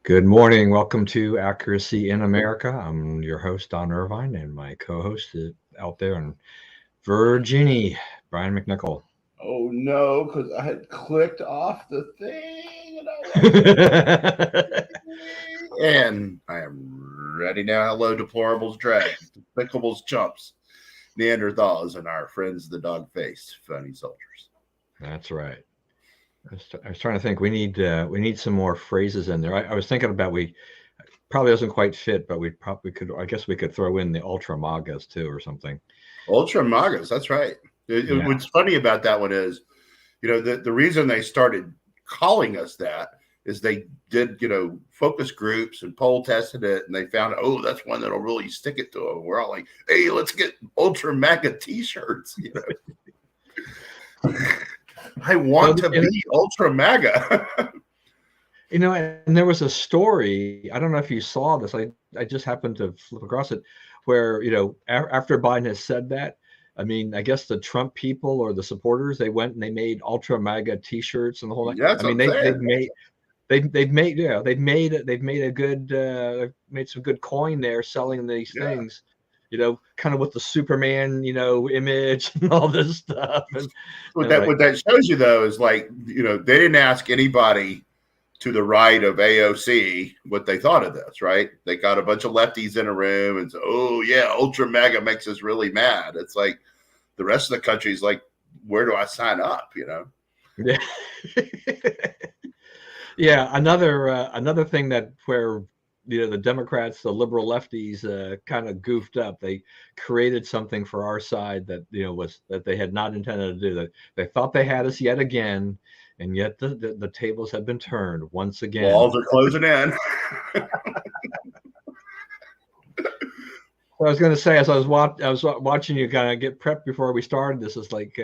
Good morning. Welcome to Accuracy in America. I'm your host, Don Irvine, and my co-host is out there in Virginia, Brian McNichol. Oh no, because I had clicked off the thing and I lost And I am ready now. Hello, deplorables, drags, despicables, chumps, Neanderthals, and our friends, the dog-faced phony soldiers. That's right. I was trying to think. We need some more phrases in there. I was thinking about we probably doesn't quite fit, but we probably could. I guess we could throw in the ultra magas too, or something. Ultra magas, that's right. Yeah. What's funny about that one is, the reason they started calling us that is they did, focus groups and poll tested it, and they found, oh, that's one that'll really stick it to them. We're all like, hey, let's get ultra maga t-shirts. I want to be ultra maga. And there was a story. I don't know if you saw this. I just happened to flip across it, where after Biden has said that, I mean, I guess the Trump people or the supporters, they went and they made ultra MAGA T-shirts and the whole thing. That's I mean, what I'm they've saying. made a good made some good coin there selling these things. Kind of with the Superman, image and all this stuff. And What that shows you though is like, they didn't ask anybody to the right of AOC what they thought of this, right? They got a bunch of lefties in a room and said, oh yeah, ultra mega makes us really mad. It's like the rest of the country's like, where do I sign up? Yeah. Yeah, another thing that where the Democrats, the liberal lefties, kind of goofed up. They created something for our side that was that they had not intended to do. That they thought they had us yet again, and yet the tables have been turned once again. Walls are closing in. I was going to say, as I was watching you kind of get prepped before we started, this is like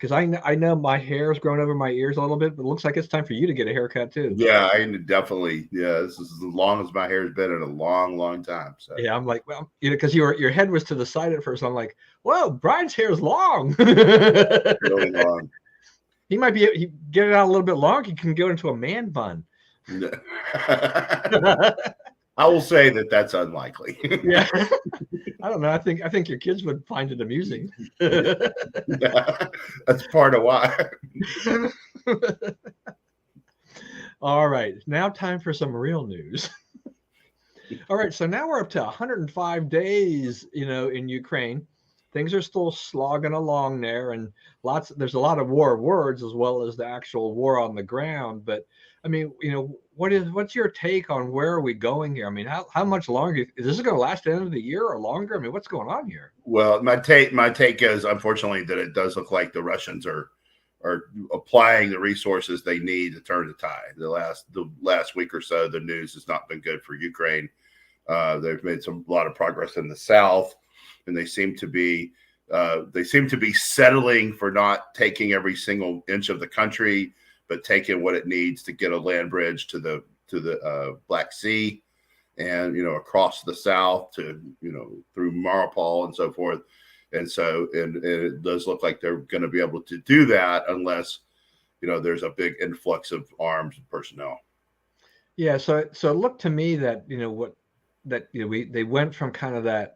because I know my hair's grown over my ears a little bit, but it looks like it's time for you to get a haircut too. Yeah, I definitely. Yeah, this is as long as my hair's been in a long, long time. So yeah, I'm like, well, because your head was to the side at first. I'm like, whoa, Brian's hair is long. Really long. He might he get it out a little bit long. He can go into a man bun. I will say that that's unlikely. Yeah, I don't know. I think your kids would find it amusing. That's part of why. All right, now time for some real news. All right, so now we're up to 105 days, in Ukraine. Things are still slogging along there, and there's a lot of war words as well as the actual war on the ground. But I mean, what's your take on where are we going here? I mean, how much longer is this going to last to the end of the year or longer? I mean, what's going on here? Well, my take is unfortunately that it does look like the Russians are applying the resources they need to turn the tide. The last week or so, the news has not been good for Ukraine. They've made a lot of progress in the south, and they seem to be settling for not taking every single inch of the country, but taking what it needs to get a land bridge to the Black Sea, and across the south to through Mariupol and so forth. And so, and it does look like they're going to be able to do that unless there's a big influx of arms and personnel. Yeah, so it looked to me that they went from kind of that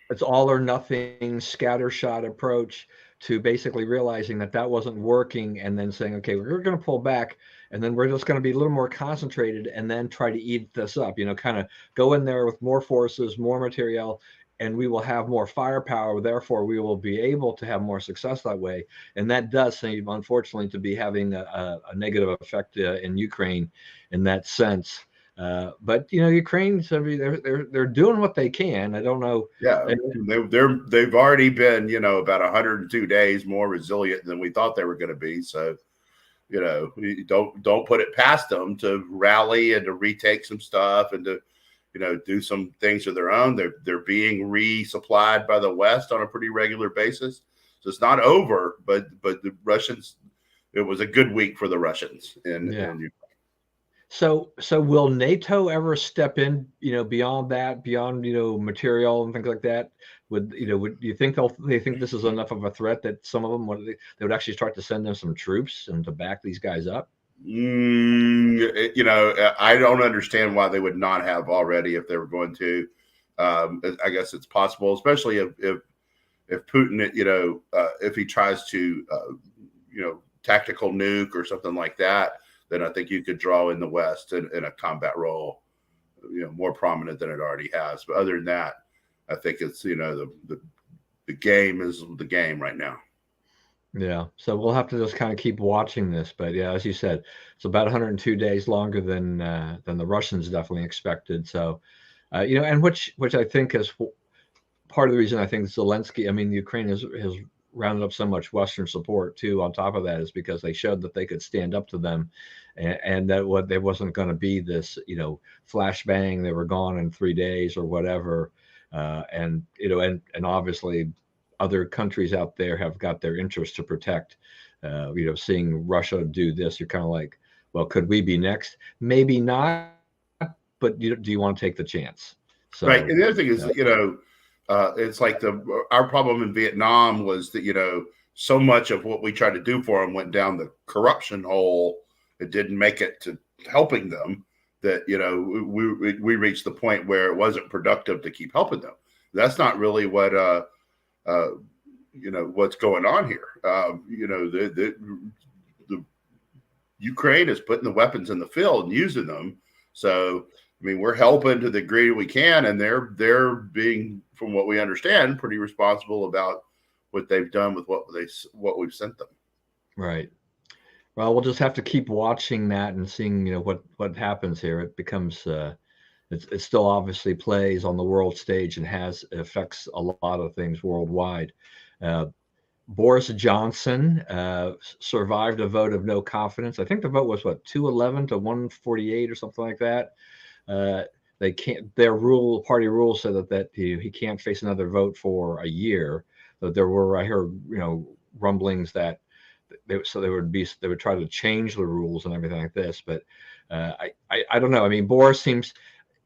it's all or nothing scattershot approach to basically realizing that wasn't working, and then saying, okay, we're going to pull back, and then we're just going to be a little more concentrated, and then try to eat this up. Kind of go in there with more forces, more material, and we will have more firepower. Therefore, we will be able to have more success that way. And that does seem, unfortunately, to be having a negative effect in Ukraine in that sense. But Ukraine, they're doing what they can. I don't know. Yeah, they've already been about 102 days more resilient than we thought they were going to be. So you don't put it past them to rally and to retake some stuff and to do some things of their own. They're being resupplied by the West on a pretty regular basis. So it's not over, but the Russians, it was a good week for the Russians in Ukraine. So will NATO ever step in, beyond that, beyond, material and things like that? Would you think they think this is enough of a threat that some of them they would actually start to send them some troops and to back these guys up? You know, I don't understand why they would not have already if they were going to. I guess it's possible, especially if Putin, you know, if he tries to, you know, tactical nuke or something like that, then I think you could draw in the West in a combat role, you know, more prominent than it already has. But other than that, I think it's, you know, the game is the game right now. Yeah, so we'll have to just kind of keep watching this. But yeah, as you said, it's about 102 days longer than the Russians definitely expected. So, you know, and which I think is part of the reason I think Zelensky, I mean, Ukraine has rounded up so much Western support too. On top of that, is because they showed that they could stand up to them, and that what there wasn't going to be this, you know, flashbang. They were gone in 3 days or whatever, and you know, and obviously, other countries out there have got their interests to protect. You know, seeing Russia do this, you're kind of like, well, could we be next? Maybe not, but do you want to take the chance? So, right. And the other thing is, you know, it's like our problem in Vietnam was that, you know, so much of what we tried to do for them went down the corruption hole. It didn't make it to helping them. That, you know, we reached the point where it wasn't productive to keep helping them. That's not really what you know, what's going on here. You know, the Ukraine is putting the weapons in the field and using them. So, I mean, we're helping to the degree we can, and they're being, from what we understand, pretty responsible about what they've done with what we've sent them. right. Well, we'll just have to keep watching that and seeing, you know, what happens here. It becomes it still obviously plays on the world stage and affects a lot of things worldwide. Uh, Boris Johnson survived a vote of no confidence. I think the vote was what, 211 to 148 or something like that. They can't. Their party rule said that he can't face another vote for a year. But there were, I heard, you know, rumblings that they would try to change the rules and everything like this. But I don't know. I mean, Boris seems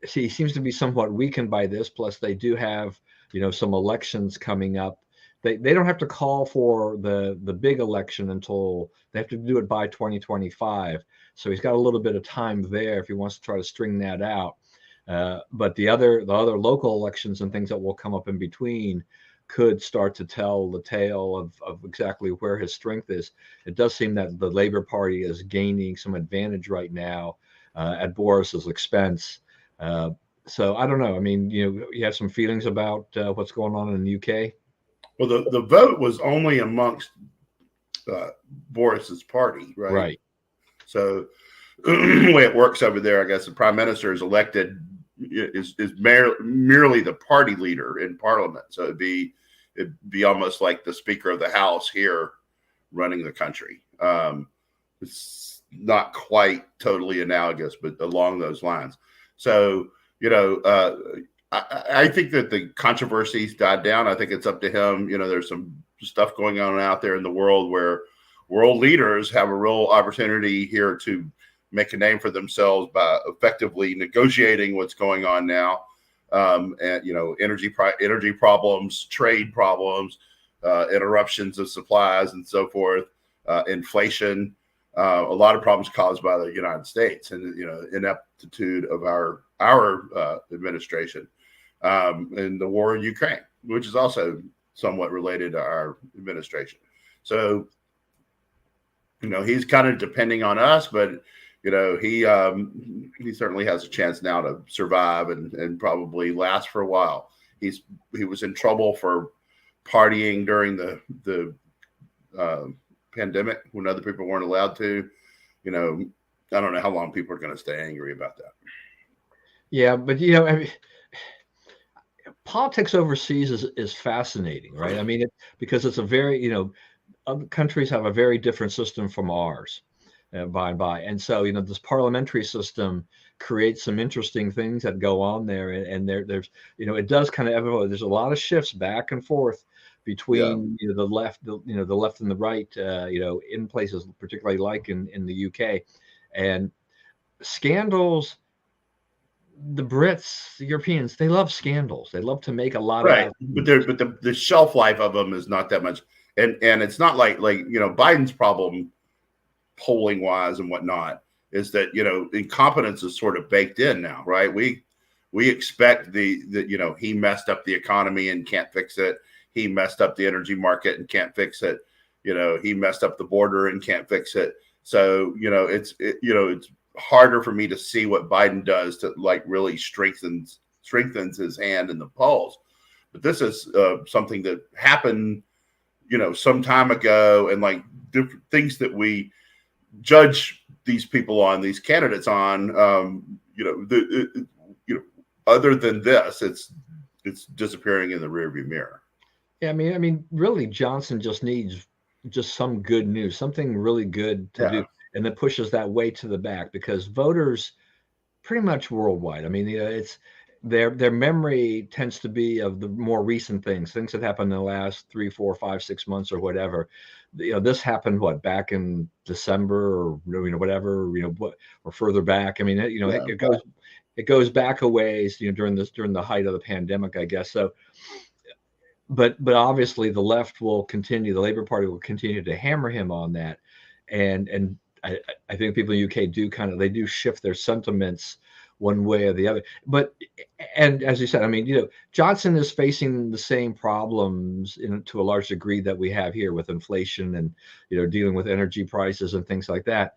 to be somewhat weakened by this. Plus, they do have, you know, some elections coming up. They don't have to call for the big election until they have to do it by 2025. So he's got a little bit of time there if he wants to try to string that out. But the other local elections and things that will come up in between could start to tell the tale of exactly where his strength is. It does seem that the Labour Party is gaining some advantage right now at Boris's expense. So I don't know. I mean, you have some feelings about what's going on in the UK? Well, the vote was only amongst Boris's party, right? Right. So the way it works over there, I guess the prime minister is elected is merely the party leader in parliament. So it'd be almost like the Speaker of the House here running the country. It's not quite totally analogous, but along those lines. So, you know, I think that the controversies died down. I think it's up to him. You know, there's some stuff going on out there in the world where world leaders have a real opportunity here to make a name for themselves by effectively negotiating what's going on now. And, you know, energy problems, trade problems, interruptions of supplies and so forth, inflation, a lot of problems caused by the United States and, you know, ineptitude of our administration, and the war in Ukraine, which is also somewhat related to our administration. So, you know, he's kind of depending on us, but, you know, he certainly has a chance now to survive and probably last for a while. He was in trouble for partying during the pandemic when other people weren't allowed to. You know, I don't know how long people are going to stay angry about that. Yeah, but you know, I mean, politics overseas is fascinating, right? I mean, because it's a very, you know, other countries have a very different system from ours, by and by, and so, you know, this parliamentary system creates some interesting things that go on there, and there's, you know, it does kind of there's a lot of shifts back and forth between, you know, the left and the right, you know, in places particularly like in the UK, and scandals. The Brits, the Europeans, they love scandals. They love to make a lot right. of But the shelf life of them is not that much, and it's not like you know, Biden's problem polling wise and whatnot, is that, you know, incompetence is sort of baked in now, right? We expect the you know, he messed up the economy and can't fix it. He messed up the energy market and can't fix it. You know, he messed up the border and can't fix it. So, you know, it's harder for me to see what Biden does to like really strengthens his hand in the polls. But this is something that happened, you know, some time ago, and like different things that we judge these people on, these candidates on, you know, other than this, it's disappearing in the rearview mirror. Yeah, I mean, really, Johnson just needs just some good news, something really good to do, and that pushes that way to the back, because voters pretty much worldwide, I mean, you know, it's their memory tends to be of the more recent things that happened in the last 3, 4, 5, 6 months or whatever. You know, this happened back in December, or you know, whatever, you know, what, or further back. I mean, you know, it goes back a ways, you know, during the height of the pandemic, I guess. So, but obviously the left will continue, the Labour Party will continue to hammer him on that, and I think people in the UK they do shift their sentiments one way or the other. But, and as you said, I mean, you know, Johnson is facing the same problems to a large degree that we have here with inflation and, you know, dealing with energy prices and things like that.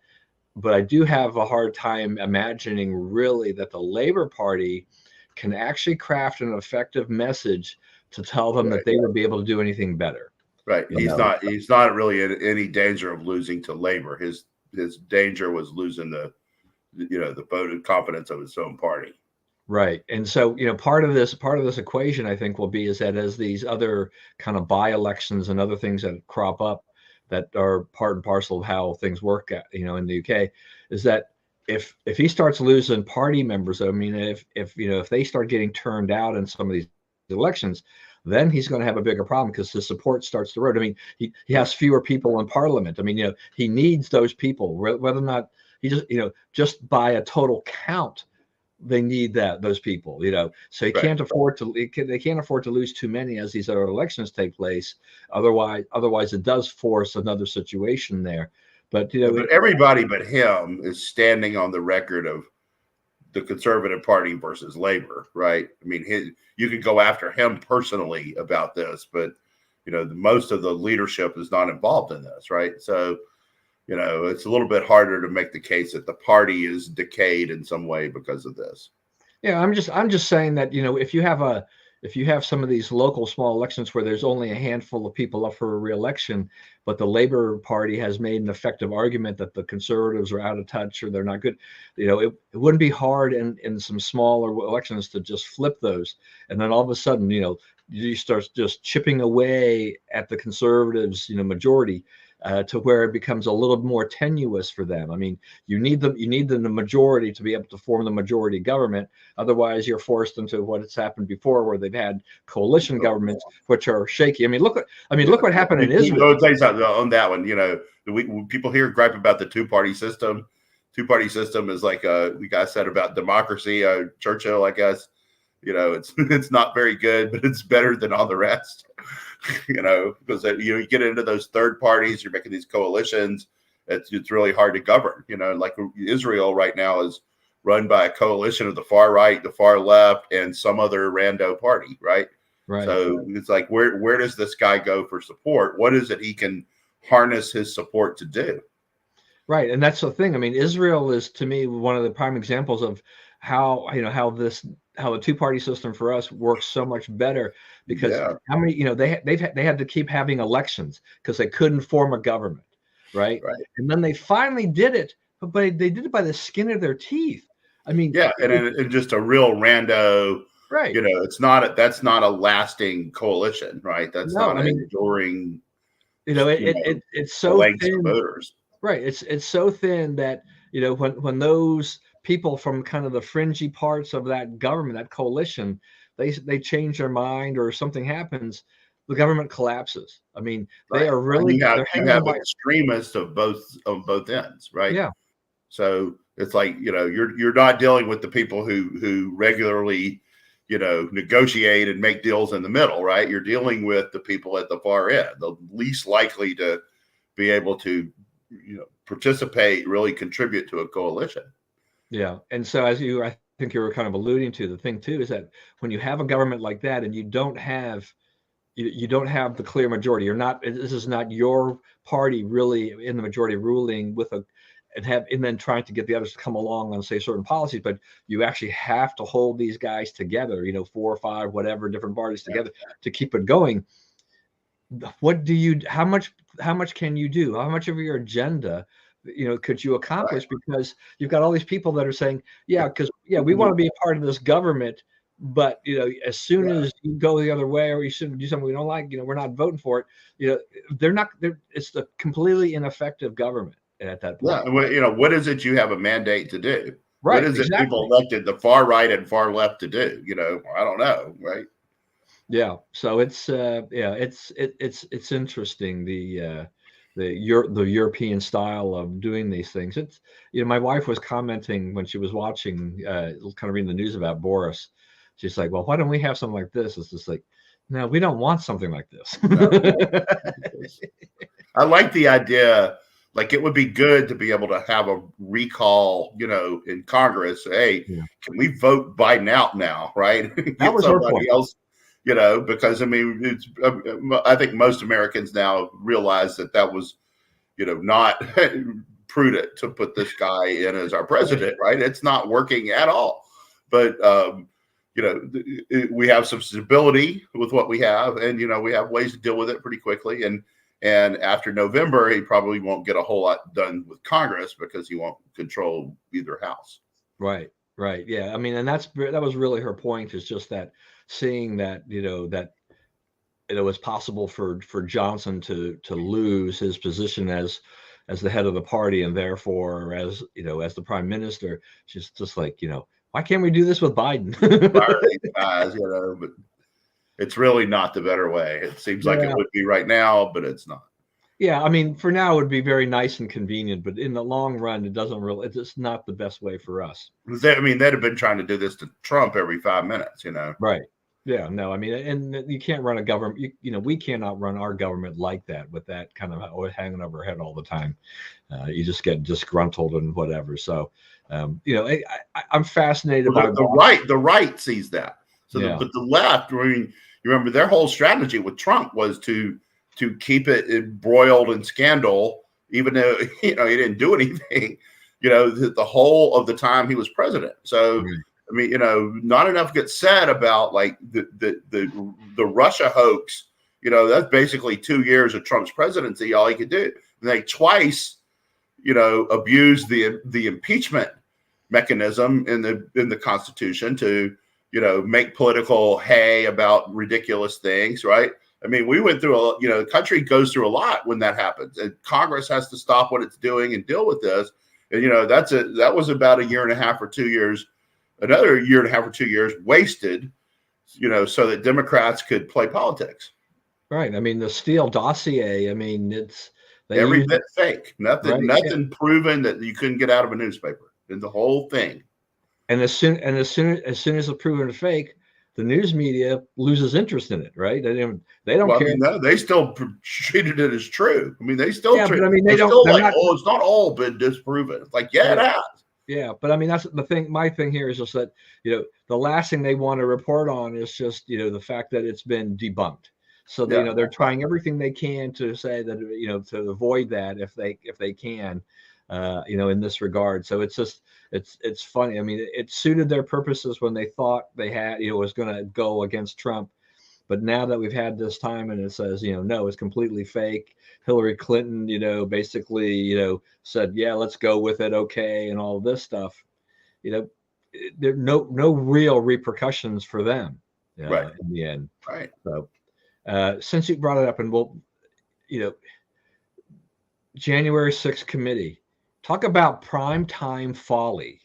But I do have a hard time imagining really that the Labour Party can actually craft an effective message to tell them that they would be able to do anything better. Right. He's not really in any danger of losing to Labor. His danger was losing the voted confidence of his own party. Right. And so, you know, part of this equation, I think, will be is that as these other kind of by-elections and other things that crop up that are part and parcel of how things work, you know, in the UK, is that if he starts losing party members, I mean, if they start getting turned out in some of these elections, then he's going to have a bigger problem, because his support starts to erode. I mean, he has fewer people in parliament. I mean, you know, he needs those people, whether or not he just by a total count, they need those people, you know, so he can't afford to, they can't afford to lose too many as these other elections take place. Otherwise it does force another situation there. But, you know, but everybody but him is standing on the record of the Conservative Party versus Labor, right? I mean, you could go after him personally about this, but, you know, most of the leadership is not involved in this, right? So, you know, it's a little bit harder to make the case that the party is decayed in some way because of this. Yeah, I'm just saying that, you know, if you have some of these local small elections where there's only a handful of people up for a re-election, but the Labour Party has made an effective argument that the Conservatives are out of touch or they're not good, you know, it wouldn't be hard in some smaller elections to just flip those. And then all of a sudden, you know, you start just chipping away at the Conservatives, you know, majority, to where it becomes a little more tenuous for them. I mean, you need the majority to be able to form the majority government. Otherwise, you're forced into what has happened before, where they've had coalition governments which are shaky. I mean, look what happened in Israel. I'll tell you something on that one. You know, when people here gripe about the two-party system. Two-party system is like the guy said about democracy. Churchill, I guess. You know, it's not very good, but it's better than all the rest. You know, because you get into those third parties, you're making these coalitions. It's really hard to govern. You know, like Israel right now is run by a coalition of the far right, the far left, and some other rando party, right? Right. So it's like, where does this guy go for support? What is it he can harness his support to do? Right, and that's the thing. I mean, Israel is, to me, one of the prime examples of how the two-party system for us works so much better, because how many, you know, they had to keep having elections because they couldn't form a government, right? And then they finally did it, but they did it by the skin of their teeth. I mean, and just a real rando, right? You know, that's not a lasting coalition, right? That's not enduring. You know, it's so thin. Voters. Right. It's so thin that, you know, when those people from kind of the fringy parts of that government, that coalition, they change their mind or something happens, the government collapses. I mean, they are really, you have extremists of both ends, right? Yeah. So it's like, you know, you're not dealing with the people who regularly, you know, negotiate and make deals in the middle, right? You're dealing with the people at the far end, the least likely to be able to participate, really contribute to a coalition. Yeah. And so I think you were kind of alluding to, the thing too is that when you have a government like that and you don't have the clear majority, this is not your party really in the majority ruling and then trying to get the others to come along on, say, certain policies, but you actually have to hold these guys together, 4 or 5, whatever, different parties together to keep it going. How much can you do? How much of your agenda, could you accomplish? Right. Because you've got all these people that are saying, we want to be a part of this government, but as soon as you go the other way or you shouldn't do something we don't like, we're not voting for it. It's the completely ineffective government at that point. Yeah, what is it you have a mandate to do? Right. What is it people elected the far right and far left to do? I don't know, right? Yeah. So it's interesting, the European style of doing these things. It's my wife was commenting when she was watching, kind of reading the news about Boris. She's like, well, why don't we have something like this? It's just like, no, we don't want something like this. I like the idea. Like, it would be good to be able to have a recall, in Congress. Hey, can we vote Biden out now? Right? That was her point. Else, because I think most Americans now realize that was, not prudent to put this guy in as our president. Right? It's not working at all. But we have some stability with what we have, and we have ways to deal with it pretty quickly. And after November, he probably won't get a whole lot done with Congress because he won't control either house. Right. Yeah. I mean, and that was really her point, is just that seeing that, that it was possible for Johnson to lose his position as the head of the party, and therefore as the prime minister. She's just like, why can't we do this with Biden? But it's really not the better way. It seems like it would be right now, but it's not. Yeah, I mean, for now it would be very nice and convenient, but in the long run, it's just not the best way for us. They'd have been trying to do this to Trump every 5 minutes, Right. Yeah, no, I mean, and you can't run a government, we cannot run our government like that, with that kind of hanging over our head all the time. You just get disgruntled and whatever. So, I'm fascinated by the right sees that. So, but the left, you remember their whole strategy with Trump was to keep it embroiled in scandal, even though he didn't do anything. The whole of the time he was president. So I mean, not enough gets said about like the Russia hoax. That's basically 2 years of Trump's presidency. All he could do. And they twice, abused the impeachment mechanism in the Constitution to make political hay about ridiculous things, right? I mean, we went through the country goes through a lot when that happens, and Congress has to stop what it's doing and deal with this. And that was about a year and a half or 2 years, another year and a half or 2 years wasted, so that Democrats could play politics. Right. I mean, the Steele dossier. I mean, it's every bit fake. Nothing proven that you couldn't get out of a newspaper. And the whole thing. And as soon as it's proven fake, the news media loses interest in it, right? They don't care. No, they still treated it as true. I mean, they still treat. But I mean, it's not all been disproven. It's like, it has. Yeah, but I mean, that's the thing. My thing here is just that the last thing they want to report on is just the fact that it's been debunked. So they're trying everything they can to say that to avoid that if they can. In this regard. So it's just, it's funny. I mean, it suited their purposes when they thought they had, was going to go against Trump. But now that we've had this time and it says, no, it's completely fake. Hillary Clinton, basically, said, yeah, let's go with it. Okay. And all of this stuff, there are no real repercussions for them right. in the end. Right. So since you brought it up, and January 6th committee, talk about primetime folly.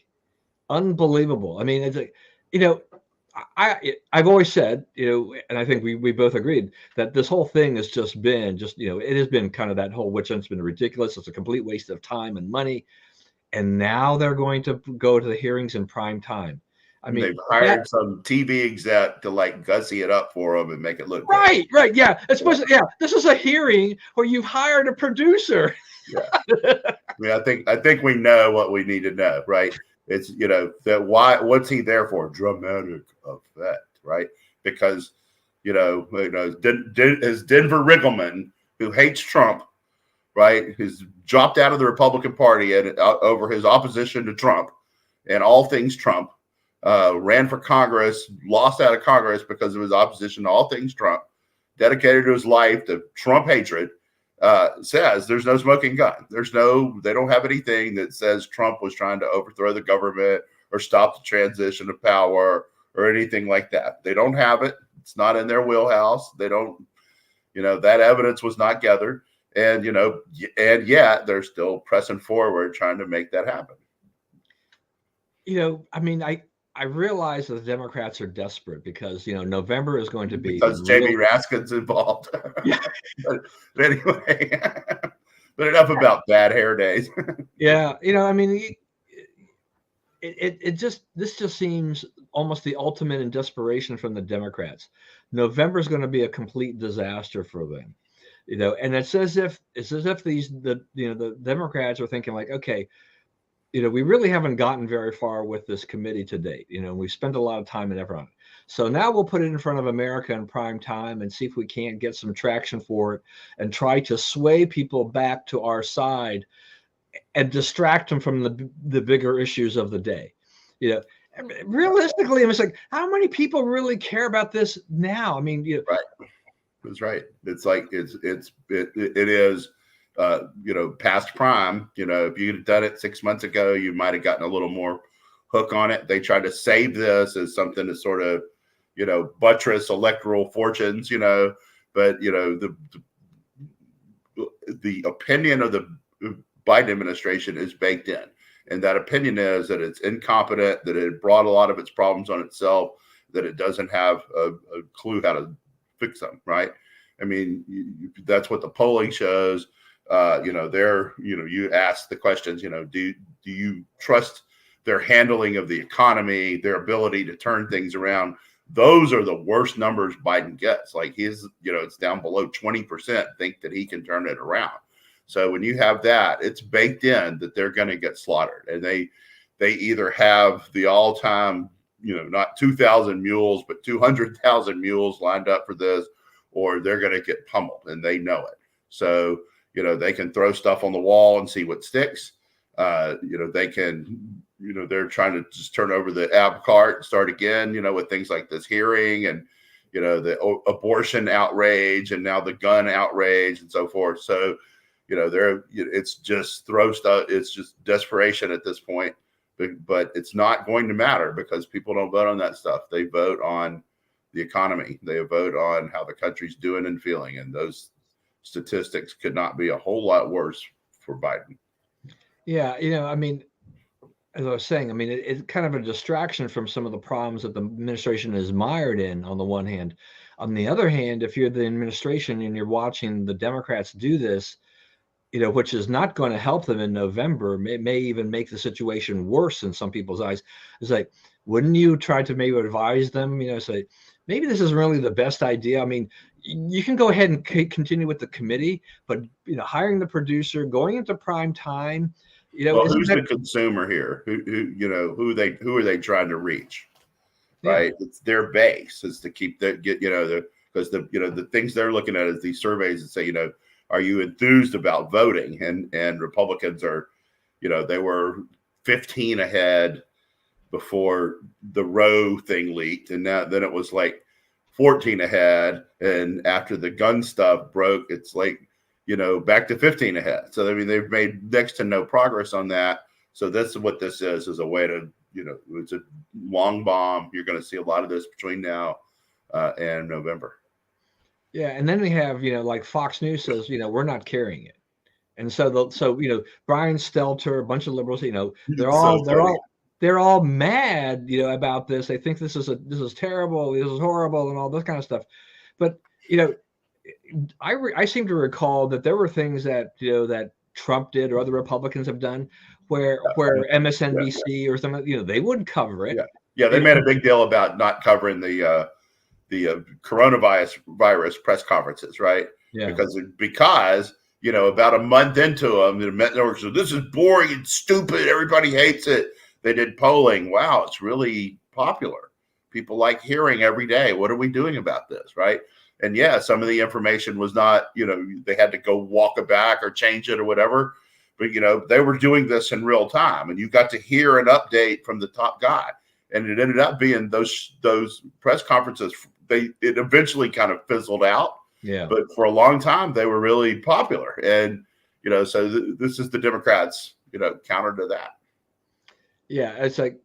Unbelievable. I mean, it's like, I've always said, and I think we both agreed that this whole thing has just been it has been kind of that whole witch hunt's been ridiculous. It's a complete waste of time and money. And now they're going to go to the hearings in prime time. I mean, they've hired some TV exec to like gussy it up for them and make it look right, good. Right, yeah. It's supposed to, yeah. This is a hearing where you've hired a producer. Yeah, I mean, I think we know what we need to know, right? It's that what's he there for? Dramatic effect, right? Because as Denver Riggleman, who hates Trump, right, who's dropped out of the Republican Party and over his opposition to Trump and all things Trump, ran for Congress, lost out of Congress because of his opposition to all things Trump, dedicated his life to Trump hatred, says there's no smoking gun. They don't have anything that says Trump was trying to overthrow the government or stop the transition of power or anything like that. They don't have it. It's not in their wheelhouse. They don't, that evidence was not gathered. And, and yet they're still pressing forward trying to make that happen. I mean, I realize that the Democrats are desperate because, November is going to be. Because Jamie Raskin's involved. Yeah. But anyway, but enough about bad hair days. Yeah. I mean, this just seems almost the ultimate in desperation from the Democrats. November is going to be a complete disaster for them. And it's as if the Democrats are thinking like, okay, we really haven't gotten very far with this committee to date. We've spent a lot of time and effort on it. So now we'll put it in front of America in prime time and see if we can't get some traction for it and try to sway people back to our side and distract them from the bigger issues of the day. Realistically, it's like, how many people really care about this now? I mean, right. That's right. It's like it is past prime. If you'd done it 6 months ago, you might have gotten a little more hook on it. They tried to save this as something to sort of buttress electoral fortunes, but the opinion of the Biden administration is baked in, and that opinion is that it's incompetent, that it brought a lot of its problems on itself, that it doesn't have a clue how to fix them, right? I mean, that's what the polling shows. You ask the questions, do you trust their handling of the economy, their ability to turn things around? Those are the worst numbers Biden gets. Like it's down below 20% think that he can turn it around. So when you have that, it's baked in that they're going to get slaughtered. And they either have the all-time, not 2,000 mules, but 200,000 mules lined up for this, or they're going to get pummeled, and they know it. So, they can throw stuff on the wall and see what sticks. They can, they're trying to just turn over the apple cart and start again, with things like this hearing and, the abortion outrage and now the gun outrage and so forth. So, it's just throw stuff. It's just desperation at this point, but it's not going to matter because people don't vote on that stuff. They vote on the economy. They vote on how the country's doing and feeling. And those statistics could not be a whole lot worse for Biden. Yeah. I mean, as I was saying, I mean, it's kind of a distraction from some of the problems that the administration is mired in on the one hand. On the other hand, if you're the administration and you're watching the Democrats do this, which is not going to help them in November, may even make the situation worse in some people's eyes. It's like, wouldn't you try to maybe advise them, say, maybe this isn't really the best idea. I mean, you can go ahead and continue with the committee, but, hiring the producer, going into prime time, who's the consumer here? Who are they trying to reach? Right. Yeah. It's their base is to keep because the things they're looking at is these surveys that say, are you enthused about voting? And Republicans are, they were 15 ahead before the Roe thing leaked. And then it was like 14 ahead. And after the gun stuff broke, it's like, back to 15 ahead. So, I mean, they've made next to no progress on that. So this is what this is a way to, it's a long bomb. You're going to see a lot of this between now and November. Yeah, and then we have, like Fox News says, we're not carrying it, and so Brian Stelter, a bunch of liberals, they're all mad, about this. They think this is terrible, this is horrible, and all this kind of stuff. But I seem to recall that there were things that that Trump did or other Republicans have done where MSNBC or something, they would cover it. Yeah. Yeah, they made a big deal about not covering the coronavirus press conferences, right? Yeah. Because about a month into them, the networks said, "This is boring and stupid. Everybody hates it." They did polling. Wow, it's really popular. People like hearing every day. What are we doing about this, right? And yeah, some of the information was not, they had to go walk it back or change it or whatever. But they were doing this in real time, and you got to hear an update from the top guy. And it ended up being those press conferences. It eventually kind of fizzled out. Yeah. But for a long time, they were really popular. And, so this is the Democrats, counter to that. Yeah. It's like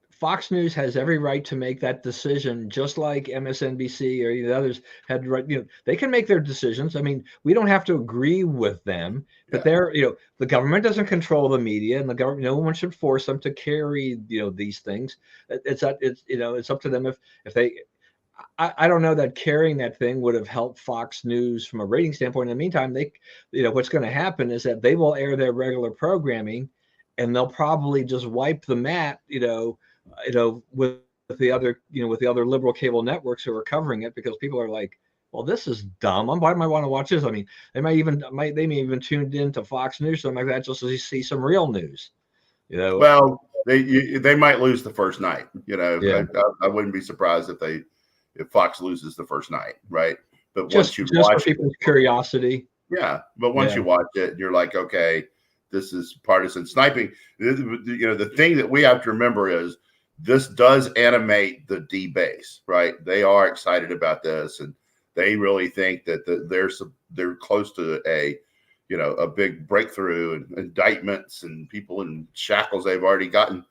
Fox News has every right to make that decision, just like MSNBC or the others had right. They can make their decisions. I mean, we don't have to agree with them, but they're, the government doesn't control the media, and the government, no one should force them to carry, these things. It's up to them if they. I don't know that carrying that thing would have helped Fox News from a rating standpoint. In the meantime, what's going to happen is that they will air their regular programming, and they'll probably just wipe the mat, with the other, with the other liberal cable networks who are covering it, because people are like, well, this is dumb. Why do I want to watch this? I mean, they may even tuned into Fox News, something like that, just to see some real news. Well, they might lose the first night. Yeah. I wouldn't be surprised if Fox loses the first night, right? But just for people's curiosity. Yeah, but once you watch it, you're like, okay, this is partisan sniping. The thing that we have to remember is this does animate the D base, right? They are excited about this, and they really think that they're close to a big breakthrough, and indictments and people in shackles. They've already gotten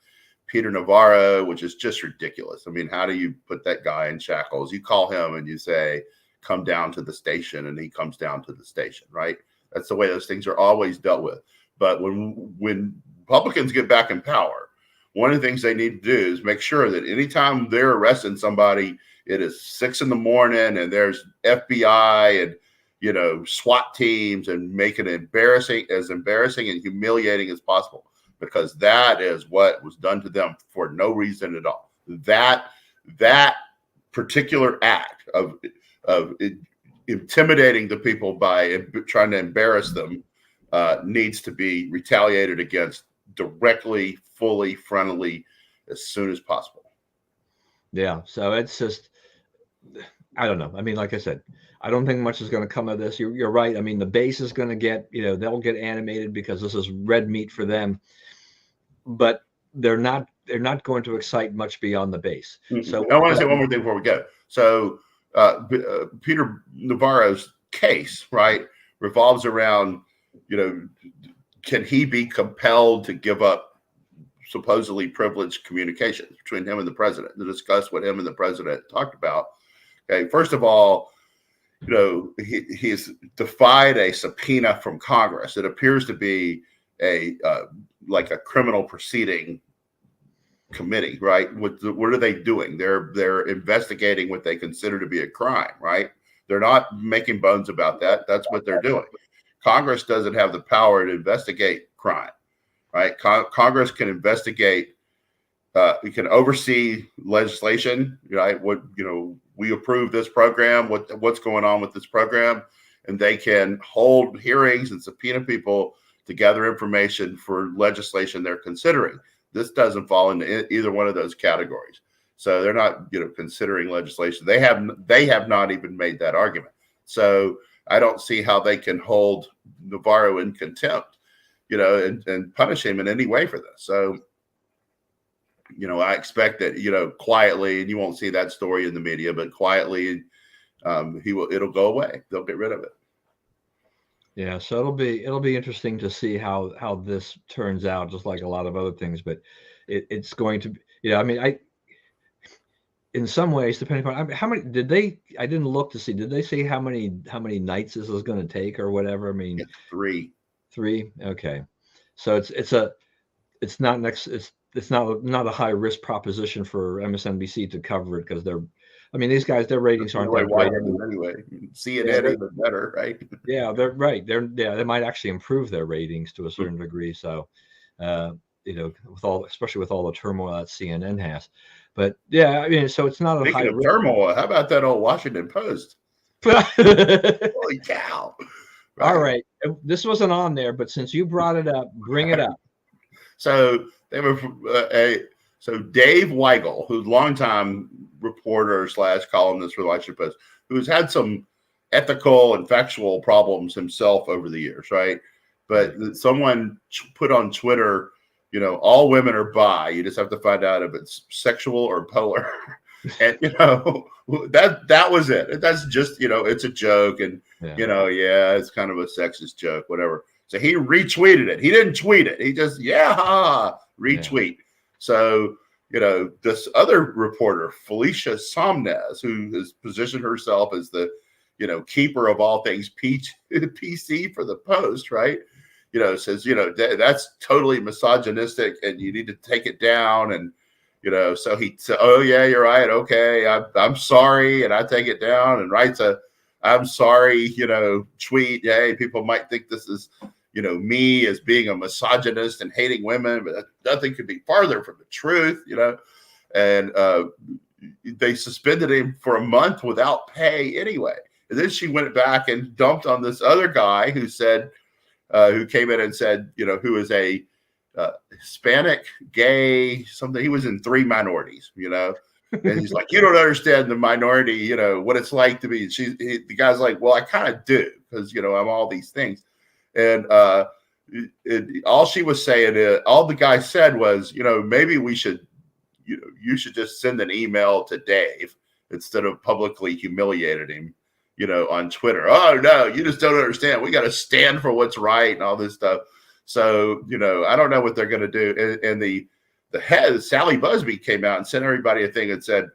Peter Navarro, which is just ridiculous. I mean, how do you put that guy in shackles? You call him and you say, come down to the station, and he comes down to the station, right? That's the way those things are always dealt with. But when Republicans get back in power, one of the things they need to do is make sure that anytime they're arresting somebody, it is 6 a.m. and there's FBI and SWAT teams, and make it as embarrassing and humiliating as possible, because that is what was done to them for no reason at all. That particular act of intimidating the people by trying to embarrass them needs to be retaliated against directly, fully, frontally, as soon as possible. Yeah. So it's just, I don't know. I mean, like I said, I don't think much is going to come of this. You're right. I mean, the base is going to get, they'll get animated because this is red meat for them, but they're not going to excite much beyond the base. So I want to say one more thing before we go. So Peter Navarro's case, right, revolves around, can he be compelled to give up supposedly privileged communications between him and the president to discuss what him and the president talked about? Okay, first of all, he's defied a subpoena from Congress. It appears to be like a criminal proceeding committee, right? What are they doing? They're investigating what they consider to be a crime, right? They're not making bones about that. That's what they're doing. Congress doesn't have the power to investigate crime, right? Congress can investigate. We can oversee legislation, right? We approve this program. What's going on with this program, and they can hold hearings and subpoena people to gather information for legislation they're considering. This doesn't fall into either one of those categories. So they're not, considering legislation. They have not even made that argument. So I don't see how they can hold Navarro in contempt, and punish him in any way for this. So, I expect that, quietly, and you won't see that story in the media, but quietly, it'll go away. They'll get rid of it. Yeah, so it'll be interesting to see how this turns out, just like a lot of other things. But it's going to be, I mean, in some ways, depending on how many I didn't look to see, did they say how many nights this is going to take or whatever? I mean, it's 3. Okay, so it's not not a high risk proposition for MSNBC to cover it, because these guys, their ratings aren't that great anyway. CNN even better, right? Yeah, they're right. They might actually improve their ratings to a certain degree. So, especially with all the turmoil that CNN has. But yeah, I mean, so it's not a high Speaking of risk. turmoil, how about that old Washington Post? All Holy cow! right, this wasn't on there, but since you brought it up, bring it up. So they were so Dave Weigel, who's longtime reporter / columnist for the Washington Post, who's had some ethical and factual problems himself over the years, right? But someone put on Twitter, you know, all women are bi. You just have to find out if it's sexual or polar. And you know, that was it. That's just, you know, it's a joke, and you know, yeah, it's kind of a sexist joke, whatever. So he retweeted it. He didn't tweet it. He just retweet. Yeah. So, you know, this other reporter, Felicia Somnes, who has positioned herself as the, you know, keeper of all things PC for the Post, right? You know, says, you know, that's totally misogynistic and you need to take it down. And, you know, so he said, oh, yeah, you're right. Okay, I'm sorry. And I take it down, and writes a I'm sorry, you know, tweet. Hey, people might think this is, you know, me as being a misogynist and hating women, but nothing could be farther from the truth, you know. And they suspended him for a month without pay anyway. And then she went back and dumped on this other guy who said, who came in and said, you know, who is a Hispanic, gay, something. He was in 3 minorities, you know. And he's like, you don't understand the minority, you know, what it's like to be. The guy's like, well, I kind of do, because, you know, I'm all these things. And all she was saying, all the guy said was, you know, maybe we should, you know, you should just send an email to Dave instead of publicly humiliating him, you know, on Twitter. Oh, no, you just don't understand. We got to stand for what's right and all this stuff. So, you know, I don't know what they're going to do. And the head, Sally Busby, came out and sent everybody a thing and said,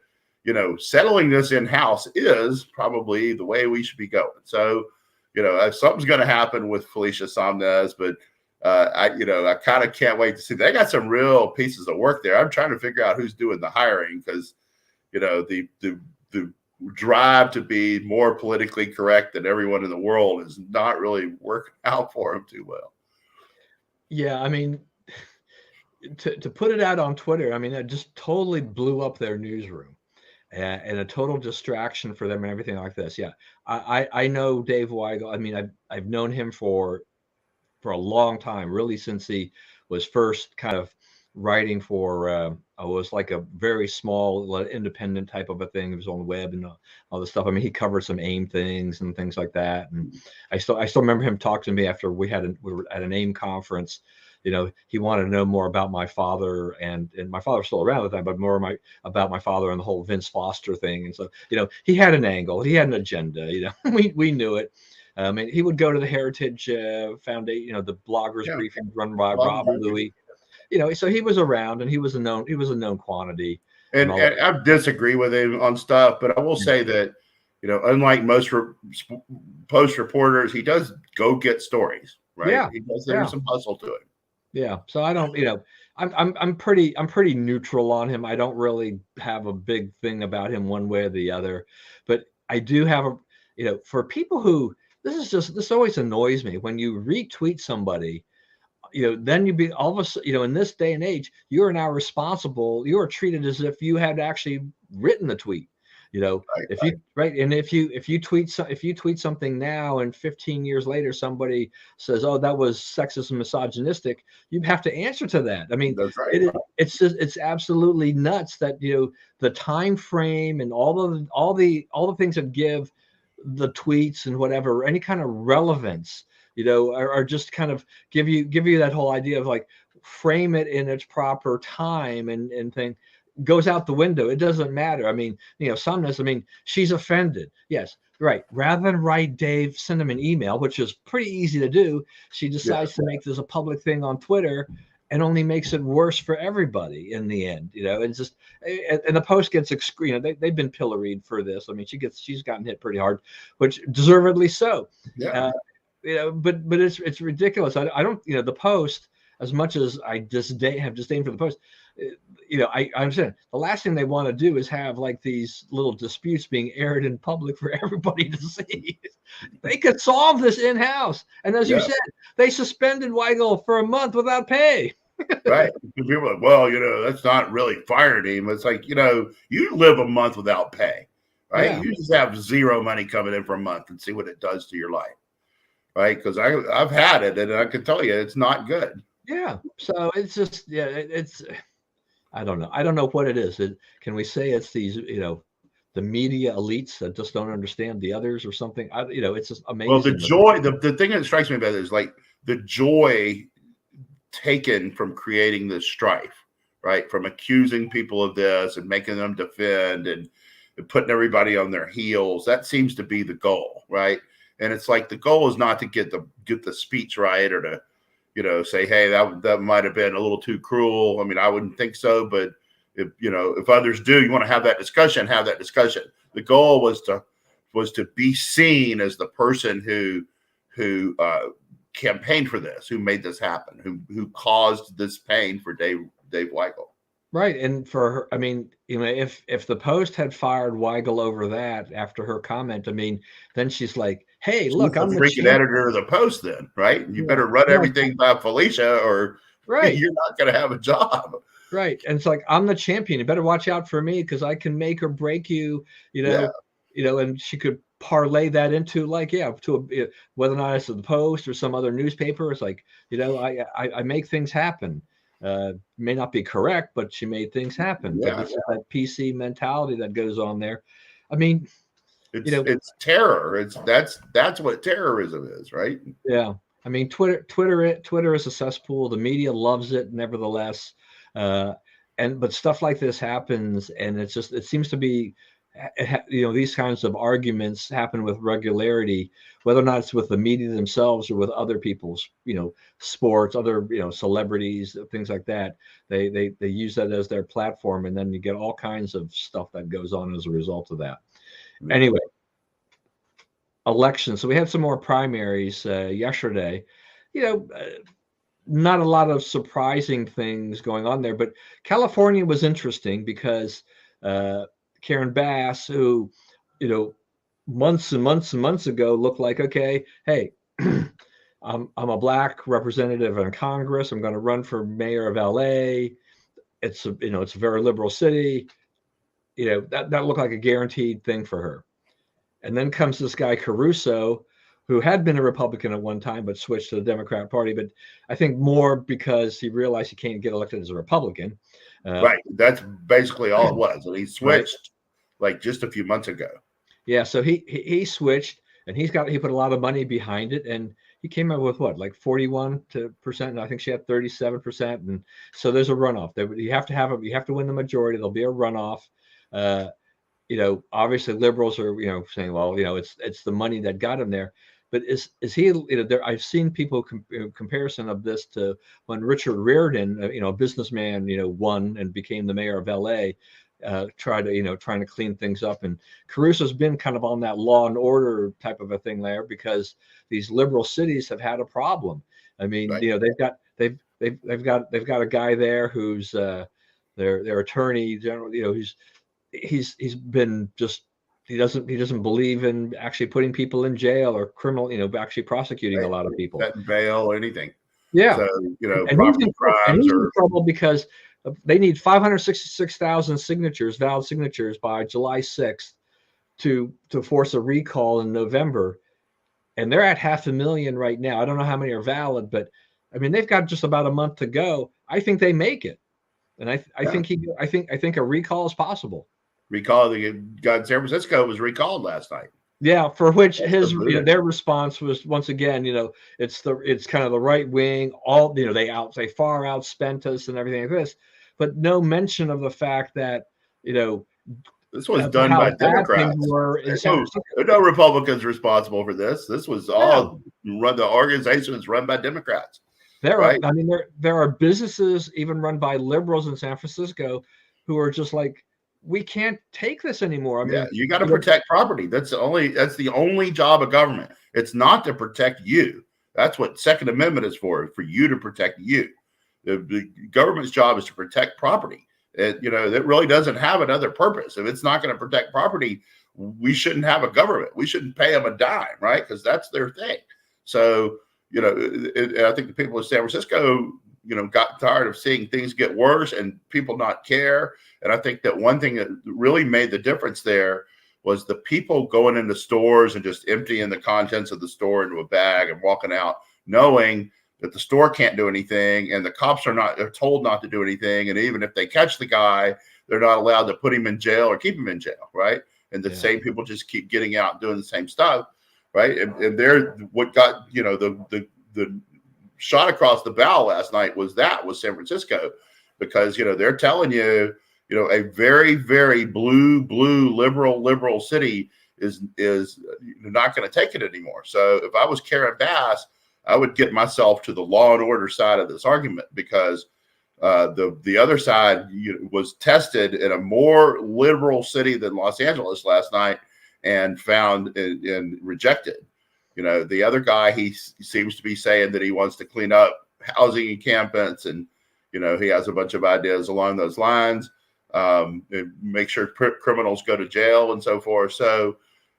you know, settling this in-house is probably the way we should be going. So, you know, something's going to happen with Felicia Somnes, but I kind of can't wait to see. They got some real pieces of work there. I'm trying to figure out who's doing the hiring, because, you know, the drive to be more politically correct than everyone in the world is not really working out for them too well. Yeah, I mean, to put it out on Twitter, I mean, it just totally blew up their newsroom, and a total distraction for them and everything like this. Yeah, I know Dave Weigel. I mean, I've known him for a long time, really, since he was first kind of writing for it was like a very small independent type of a thing. It was on the web and all this stuff. I mean, he covered some AIM things and things like that. And I still remember him talking to me after we were at an AIM conference. You know, he wanted to know more about my father, and my father's still around at the time, but more about my father and the whole Vince Foster thing. And so, you know, he had an angle, he had an agenda. You know, we knew it. And he would go to the Heritage Foundation, you know, the bloggers briefing run by Rob Louie. You know, so he was around, and he was a known quantity. And I disagree with him on stuff, but I will say that, you know, unlike most Post reporters, he does go get stories, right? Yeah, he does. There's some hustle to it. Yeah. So I don't, you know, I'm pretty neutral on him. I don't really have a big thing about him one way or the other, but I do have a, you know, for people who, this always annoys me when you retweet somebody, you know, then you be all of a sudden, you know, in this day and age, you are now responsible. You are treated as if you had actually written the tweet. You know, and if you tweet something now and 15 years later somebody says, "Oh, that was sexist and misogynistic," you have to answer to that. I mean, it's absolutely nuts that, you know, the time frame and all the things that give the tweets and whatever any kind of relevance, you know, are just kind of give you that whole idea of like frame it in its proper time and thing. Goes out the window. It doesn't matter. I mean, you know, Somnes, I mean, she's offended. Yes, right. Rather than write Dave, send him an email, which is pretty easy to do, she decides to make this a public thing on Twitter, and only makes it worse for everybody in the end. You know, it's just, and the Post gets, you know, they've been pilloried for this. I mean, she's gotten hit pretty hard, which deservedly so. Yeah. You know, but it's ridiculous. I don't, you know, the Post, as much as I have disdain for the Post, you know, I understand the last thing they want to do is have like these little disputes being aired in public for everybody to see. They could solve this in-house. And as you said, they suspended Weigel for a month without pay. Right. People are like, well, that's not really firing him. It's like, you live a month without pay, right? Yeah. You just have zero money coming in for a month and see what it does to your life, right? Because I've had it, and I can tell you it's not good. Yeah. So it's just, yeah, it's, I don't know. I don't know what it is. Can we say it's these, the media elites that just don't understand the others or something? It's just amazing. Well, the joy, the thing that strikes me about it is like the joy taken from creating this strife, right? From accusing people of this and making them defend and putting everybody on their heels. That seems to be the goal, right? And it's like the goal is not to get the speech right or to, say, hey, that might have been a little too cruel. I mean, I wouldn't think so, but if others do, you want to have that discussion, The goal was to be seen as the person who campaigned for this, who made this happen, who caused this pain for Dave Weigel. Right. And for her, I mean, if the Post had fired Weigel over that after her comment, I mean, then she's like, hey, look, I'm the freaking editor of the Post then, right? You better run everything by Felicia or you're not going to have a job. Right. And it's like, I'm the champion. You better watch out for me because I can make or break you, and she could parlay that into whether or not it's the Post or some other newspaper. It's like, I make things happen. May not be correct, but she made things happen. Yeah, but it's that PC mentality that goes on there. I mean, it's terror. That's what terrorism is, right? Yeah. I mean, Twitter is a cesspool. The media loves it, nevertheless. But stuff like this happens, and it seems to be, these kinds of arguments happen with regularity, whether or not it's with the media themselves or with other people's, sports, other, celebrities, things like that. They use that as their platform, and then you get all kinds of stuff that goes on as a result of that. Anyway, elections. So we had some more primaries yesterday. Not a lot of surprising things going on there, but California was interesting because Karen Bass, who, months and months and months ago looked like, okay, hey, I'm a black representative in Congress. I'm going to run for mayor of LA. It's a very liberal city. That looked like a guaranteed thing for her. And then comes this guy Caruso, who had been a Republican at one time, but switched to the Democrat Party. But I think more because he realized he can't get elected as a Republican. Right. That's basically all it was. And he switched like just a few months ago. Yeah. So he switched, and he put a lot of money behind it. And he came up with like 41%. And I think she had 37%. And so there's a runoff. You have to win the majority. There'll be a runoff. Obviously liberals are, saying, well, it's the money that got him there. But is he, there? I've seen people comparison of this to when Richard Riordan, a businessman, won and became the mayor of LA, trying to clean things up. And Caruso's been kind of on that law and order type of a thing there because these liberal cities have had a problem. I mean, they've got a guy there who's their attorney general, he's been just, he doesn't believe in actually putting people in jail or criminal, actually prosecuting a lot of people. Setting bail or anything. Yeah. So, and he's in trouble because they need 566,000 valid signatures by July 6th to force a recall in November. And they're at 500,000 right now. I don't know how many are valid, but I mean, they've got just about a month to go. I think they make it. And I think a recall is possible. Recall the guy in San Francisco was recalled last night. Yeah, for which their response was once again, it's kind of the right wing. All they far outspent us and everything like this, but no mention of the fact that this was done by Democrats. There's no Republicans responsible for this. This was all run. The organization was run by Democrats. There are businesses even run by liberals in San Francisco who are just like, we can't take this anymore. I mean, you got to protect property. That's the only job of government. It's not to protect you. That's what Second Amendment is for you to protect you. The government's job is to protect property. It really doesn't have another purpose. If it's not going to protect property, we shouldn't have a government. We shouldn't pay them a dime, right? Because that's their thing. So, I think the people of San Francisco got tired of seeing things get worse and people not care. And I think that one thing that really made the difference there was the people going into stores and just emptying the contents of the store into a bag and walking out, knowing that the store can't do anything and the cops are told not to do anything. And even if they catch the guy, they're not allowed to put him in jail or keep him in jail, right? And the same people just keep getting out and doing the same stuff, right? And they're what got the shot across the bow last night was San Francisco, because they're telling you, a very, very blue liberal city is not going to take it anymore. So if I was Karen Bass, I would get myself to the law and order side of this argument, because the other side was tested in a more liberal city than Los Angeles last night and found and rejected. The other guy, he seems to be saying that he wants to clean up housing encampments, and he has a bunch of ideas along those lines. Make sure criminals go to jail and so forth. So,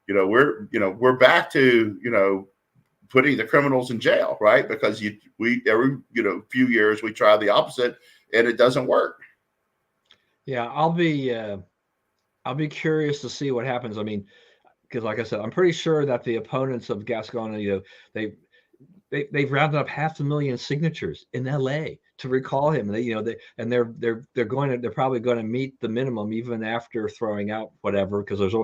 we're back to putting the criminals in jail, right? Because every few years we try the opposite and it doesn't work. Yeah, I'll be curious to see what happens. I mean, because like I said, I'm pretty sure that the opponents of Gascon, they've rounded up 500,000 signatures in LA to recall him. They're probably going to meet the minimum even after throwing out whatever, because there's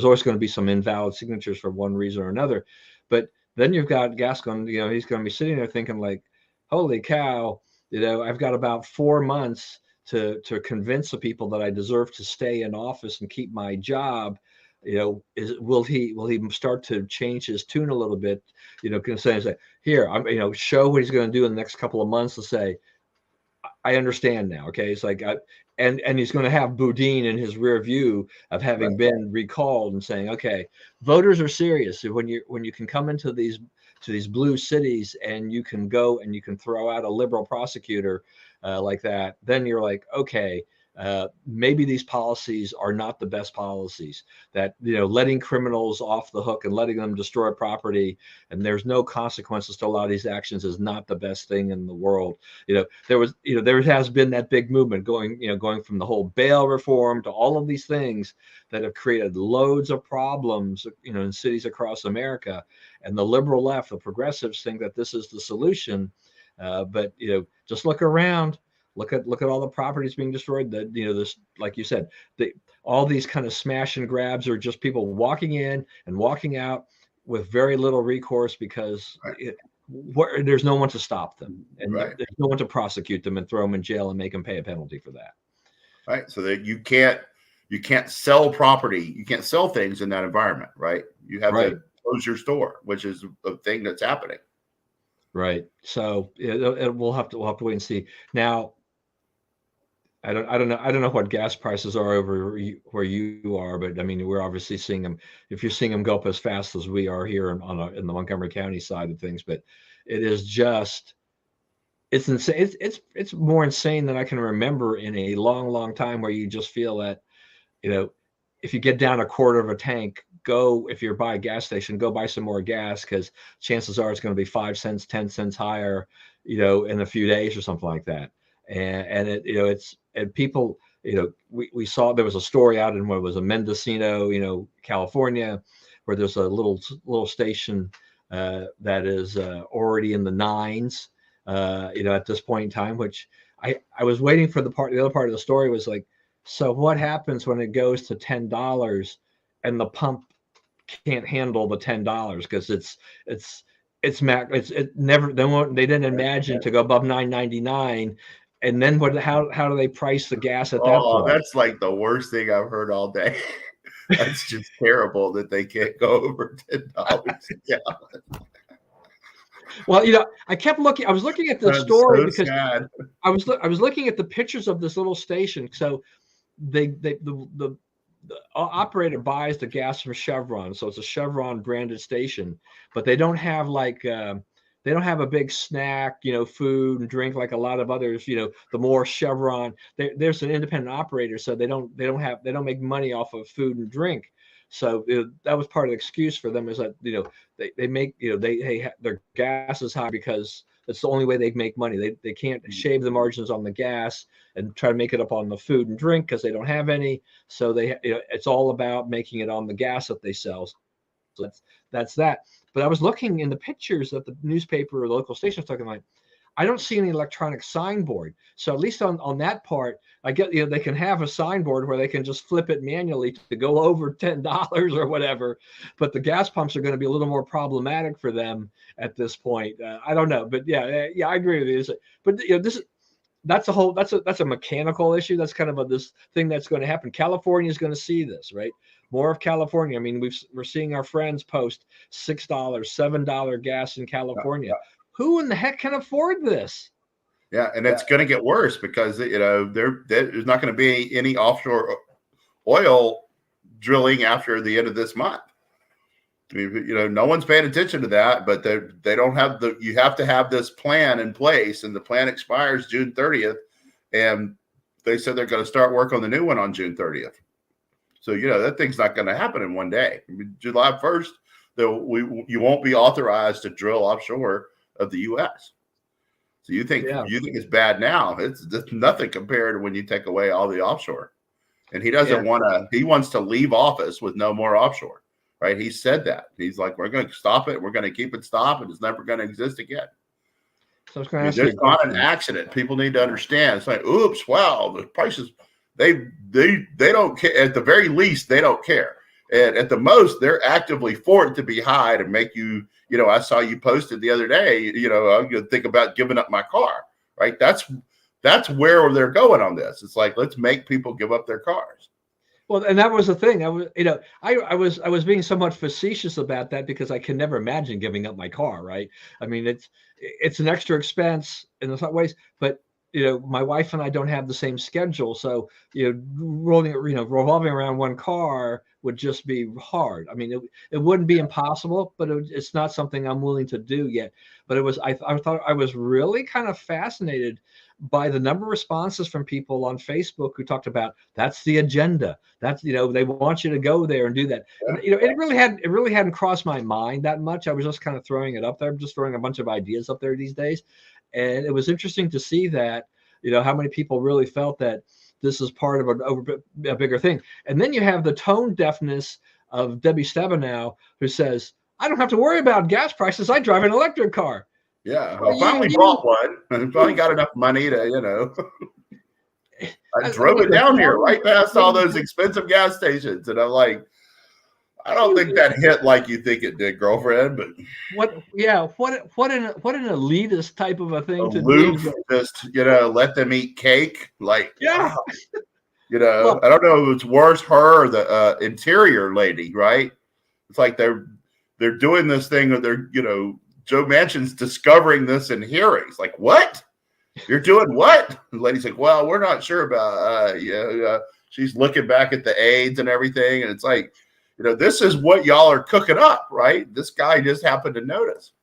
always going to be some invalid signatures for one reason or another. But then you've got Gascon, he's going to be sitting there thinking like, holy cow, I've got about 4 months to convince the people that I deserve to stay in office and keep my job. Will he start to change his tune a little bit? Say, here, I'm, show what he's going to do in the next couple of months to say, I understand now. Okay, it's like, and he's going to have Boudin in his rear view of having been recalled and saying, okay, voters are serious. When you can come into these blue cities and you can go and you can throw out a liberal prosecutor like that, then you're like, okay. Maybe these policies are not the best policies, that letting criminals off the hook and letting them destroy property and there's no consequences to a lot of these actions is not the best thing in the world. There has been that big movement going from the whole bail reform to all of these things that have created loads of problems in cities across America, and the liberal left, the progressives, think that this is the solution, but just look around. Look at all the properties being destroyed. This, like you said, all these kind of smash and grabs are just people walking in and walking out with very little recourse, because there's no one to stop them, and there's no one to prosecute them and throw them in jail and make them pay a penalty for that. Right. So that you can't sell property, you can't sell things in that environment, right? You have to close your store, which is a thing that's happening. Right. So we'll have to wait and see. Now, I don't know what gas prices are over where you are, but I mean, we're obviously seeing them. If you're seeing them go up as fast as we are here in the Montgomery County side of things, but it is just, it's insane. It's more insane than I can remember in a long time, where you just feel that, if you get down a quarter of a tank, if you're by a gas station, go buy some more gas, because chances are it's going to be 5 cents, 10 cents higher, in a few days or something like that. And people, we saw there was a story out in what was a Mendocino, California, where there's a little station that is already in the 9s, at this point in time, which I was waiting for the other part of the story was like, so what happens when it goes to $10 and the pump can't handle the $10, because they didn't imagine to go above $9.99. And then how do they price the gas at that point? That's like the worst thing I've heard all day. That's just terrible that they can't go over $10 a gallon. Well, I kept looking. I was looking at the story because I was looking at the pictures of this little station. So the operator buys the gas from Chevron, so it's a Chevron branded station, but they don't have they don't have a big snack, food and drink like a lot of others. The more Chevron, there's an independent operator, so they don't make money off of food and drink. So that was part of the excuse for them, is that they make their gas is high because That's the only way they make money. They can't shave the margins on the gas and try to make it up on the food and drink because they don't have any. So it's all about making it on the gas that they sell. So that's that. But I was looking in the pictures that the newspaper or the local station was talking about. I don't see any electronic signboard. So at least on that part, I get, they can have a signboard where they can just flip it manually to go over $10 or whatever. But the gas pumps are going to be a little more problematic for them at this point. I don't know, but yeah, I agree with you. But that's a mechanical issue. That's kind of this thing that's going to happen. California is going to see this, right? More of California. I mean, we're seeing our friends post $6, $7 gas in California. Yeah. Who in the heck can afford this? Yeah, and it's going to get worse because there's not going to be any offshore oil drilling after the end of this month. I mean, no one's paying attention to that, but they don't have you have to have this plan in place, and the plan expires June 30th, and they said they're going to start work on the new one on June 30th. So, that thing's not going to happen in one day. I mean, July 1st, you won't be authorized to drill offshore of the U.S. So you think it's bad now? It's nothing compared to when you take away all the offshore. And he doesn't want to. He wants to leave office with no more offshore, right? He said that. He's like, we're going to stop it. We're going to keep it stopped, and it's never going to exist again. So it's there's not an accident. People need to understand. It's like, oops, wow, the prices. They don't care. At the very least, they don't care. And at the most, they're actively for it to be high to make you. I saw you posted the other day, I'm going to think about giving up my car, right? That's where they're going on this. It's like, let's make people give up their cars. Well, and that was the thing. I was being somewhat facetious about that because I can never imagine giving up my car, right? I mean, it's an extra expense in some ways, but my wife and I don't have the same schedule. So, revolving around one car would just be hard. I mean, it wouldn't be impossible, but it's not something I'm willing to do yet. But I thought I was really kind of fascinated by the number of responses from people on Facebook who talked about that's the agenda. That's, they want you to go there and do that. And, it really hadn't crossed my mind that much. I was just kind of throwing it up there. I'm just throwing a bunch of ideas up there these days. And it was interesting to see that, how many people really felt that this is part of a bigger thing. And then you have the tone deafness of Debbie Stabenow, who says, I don't have to worry about gas prices. I drive an electric car. Yeah, I finally bought one and finally got enough money to, I drove it down here right past all those expensive gas stations. And I'm like, I don't think that hit like you think it did, girlfriend. But what an elitist type of a thing to do. Just let them eat cake. Like I don't know if it's worse, her or the interior lady, right? It's like they're doing this thing, or they're Joe Manchin's discovering this in hearings. Like, what? You're doing what? The lady's like, well, we're not sure about. She's looking back at the aides and everything, and it's like. This is what y'all are cooking up, right? This guy just happened to notice.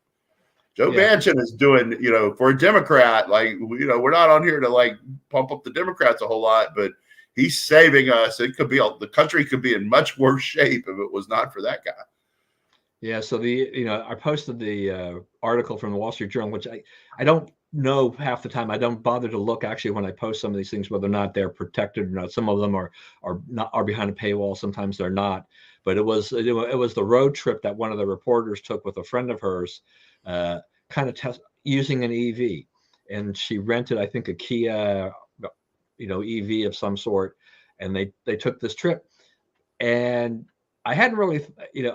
Joe Manchin is doing, for a Democrat, like, we're not on here to like pump up the Democrats a whole lot, but he's saving us. It could be, the country could be in much worse shape if it was not for that guy. Yeah. So I posted the article from the Wall Street Journal, which I don't know half the time. I don't bother to look actually when I post some of these things, whether or not they're protected or not. Some of them are behind a paywall. Sometimes they're not. But it was the road trip that one of the reporters took with a friend of hers, kind of using an EV, and she rented, I think, a Kia, EV of some sort, and they took this trip, and I hadn't really,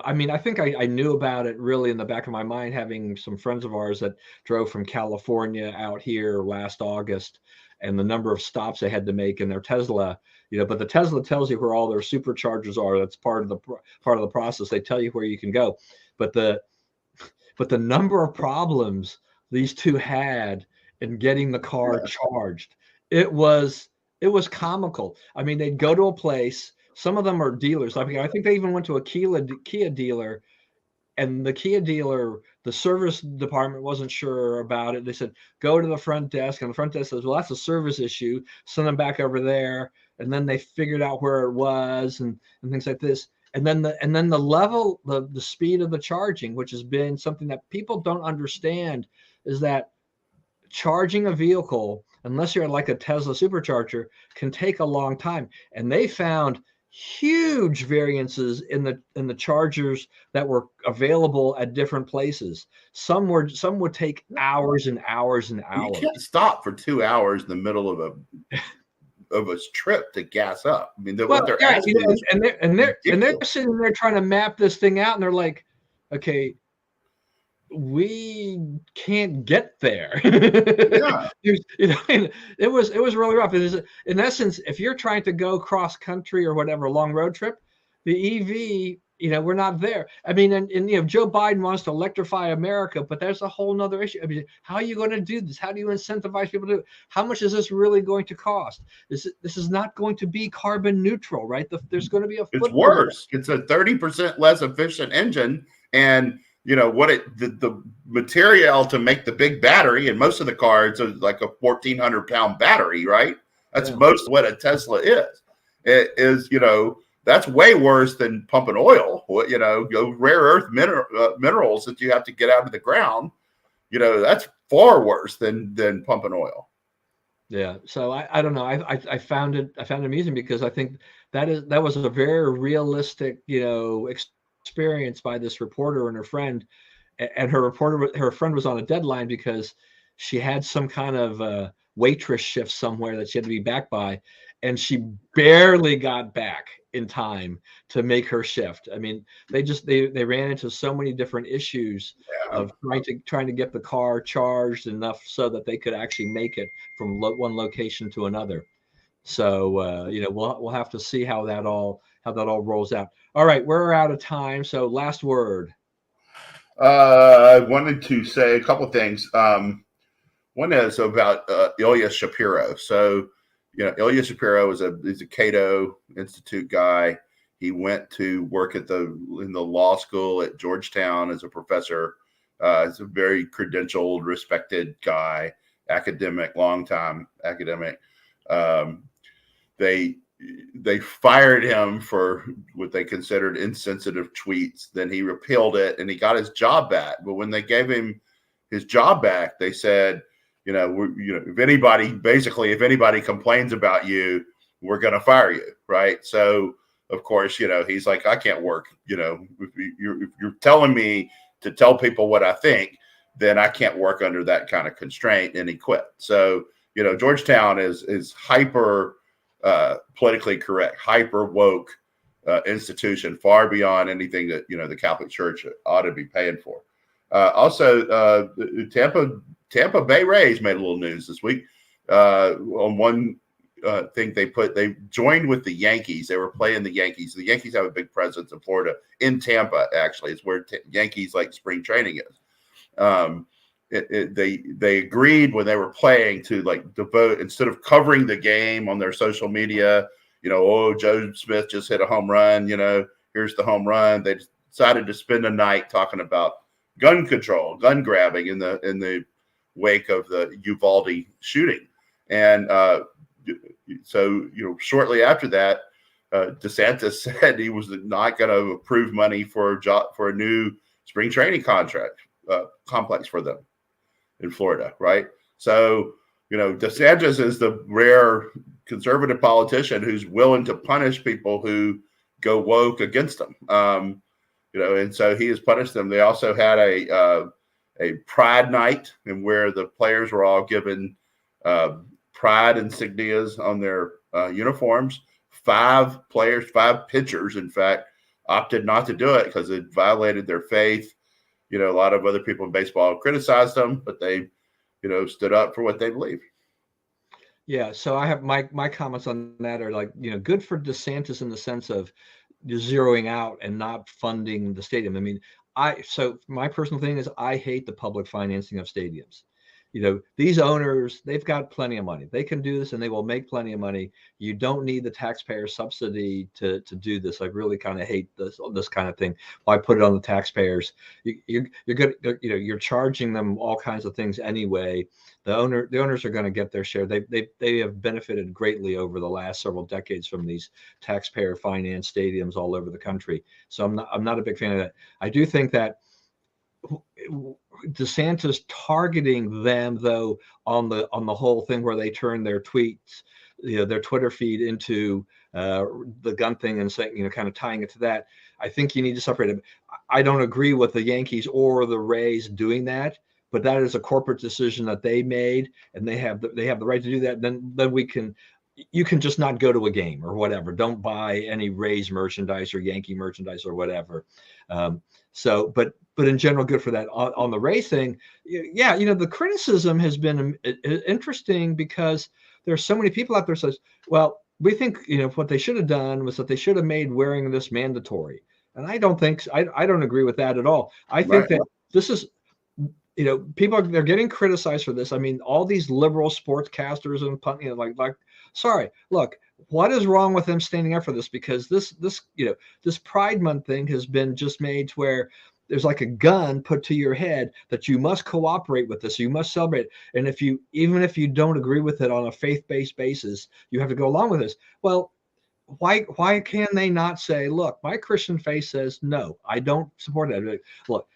I think I knew about it really in the back of my mind, having some friends of ours that drove from California out here last August, and the number of stops they had to make in their Tesla. But the Tesla tells you where all their superchargers are. That's part of the process. They tell you where you can go. But the number of problems these two had in getting the car charged, it was comical. I mean, they'd go to a place. Some of them are dealers. I mean, I think they even went to a Kia dealer, and the Kia dealer, the service department wasn't sure about it. They said, go to the front desk, and the front desk says, well, that's a service issue. Send them back over there. And then they figured out where it was and things like this. And then the level, the speed of the charging, which has been something that people don't understand, is that charging a vehicle, unless you're like a Tesla supercharger, can take a long time. And they found huge variances in the chargers that were available at different places. Some would take hours and hours and You hours. can't stop for 2 hours in the middle of a trip to gas up. I mean, what they're asking is and they're ridiculous. sitting there trying to map this thing out, and they're like, okay, we can't get there. Yeah. It was really rough. It is, in essence, if you're trying to go cross country or whatever, a long road trip, the EV, we're not there. I mean, and Joe Biden wants to electrify America, but there's a whole nother issue. I mean, how are you going to do this? How do you incentivize people to do it? How much is this really going to cost? This is not going to be carbon neutral, right? There's going to be a It's worse. It's a 30% less efficient engine, and the material to make the big battery, and most of the cars are like a 1,400-pound battery, right? That's most of what a Tesla is. It is, that's way worse than pumping oil. Rare earth minerals that you have to get out of the ground. That's far worse than pumping oil. Yeah. So I don't know. I found it amusing because I think that was a very realistic, experience by this reporter and her friend. And her friend was on a deadline because she had some kind of waitress shift somewhere that she had to be back by, and she barely got back in time to make her shift. I mean, they ran into so many different issues of trying to get the car charged enough so that they could actually make it from one location to another. So we'll have to see how that all rolls out. All right, we're out of time. So last word. I wanted to say a couple of things. One is about Ilya Shapiro. So, Ilya Shapiro is a Cato Institute guy. He went to work in the law school at Georgetown as a professor. He's a very credentialed, respected guy, academic, longtime academic. They fired him for what they considered insensitive tweets. Then he repealed it and he got his job back. But when they gave him his job back, they said, if anybody complains about you, we're going to fire you. Right. So, of course, he's like, I can't work. If you're telling me to tell people what I think, then I can't work under that kind of constraint. And he quit. So, Georgetown is hyper politically correct, hyper woke institution, far beyond anything that the Catholic Church ought to be paying for. Also, Tampa Bay Rays made a little news this week on one thing they joined with the Yankees. They were playing the Yankees. The Yankees have a big presence in Florida, in Tampa. Actually, it's where Yankees like spring training is. They agreed when they were playing to devote, instead of covering the game on their social media, Joe Smith just hit a home run, here's the home run. They decided to spend a night talking about gun control, gun grabbing in the wake of the Uvalde shooting. And so shortly after that, DeSantis said he was not going to approve money for a new spring training complex for them in Florida, right? So, DeSantis is the rare conservative politician who's willing to punish people who go woke against them. And so he has punished them. They also had a pride night, and where the players were all given pride insignias on their uniforms. 5 pitchers, in fact, opted not to do it because it violated their faith. A lot of other people in baseball criticized them, but they, stood up for what they believe. Yeah. So I have my comments on that are good for DeSantis in the sense of zeroing out and not funding the stadium. I mean, so my personal thing is I hate the public financing of stadiums. These owners, they've got plenty of money. They can do this and they will make plenty of money. You don't need the taxpayer subsidy to do this. I really kind of hate this kind of thing. Why put it on the taxpayers? You're good. You're charging them all kinds of things anyway. The owners are going to get their share. They have benefited greatly over the last several decades from these taxpayer financed stadiums all over the country. So I'm not a big fan of that. I do think that DeSantis targeting them though on the whole thing where they turn their tweets, their Twitter feed into the gun thing and saying, kind of tying it to that. I think you need to separate it. I don't agree with the Yankees or the Rays doing that, but that is a corporate decision that they made, and they have the right to do that. Then you can just not go to a game or whatever. Don't buy any Rays merchandise or Yankee merchandise or whatever. But in general, good for that. On the Rays thing, yeah, the criticism has been interesting because there's so many people out there says, well, we think what they should have done was that they should have made wearing this mandatory, and I don't think I don't agree with that at all. I think that this is people they're getting criticized for this. I mean, all these liberal sportscasters and like sorry, look, what is wrong with them standing up for this? Because this Pride Month thing has been just made to where there's like a gun put to your head that you must cooperate with this, you must celebrate. And even if you don't agree with it on a faith-based basis, you have to go along with this. Well, why can they not say, look, my Christian faith says no, I don't support that. Look,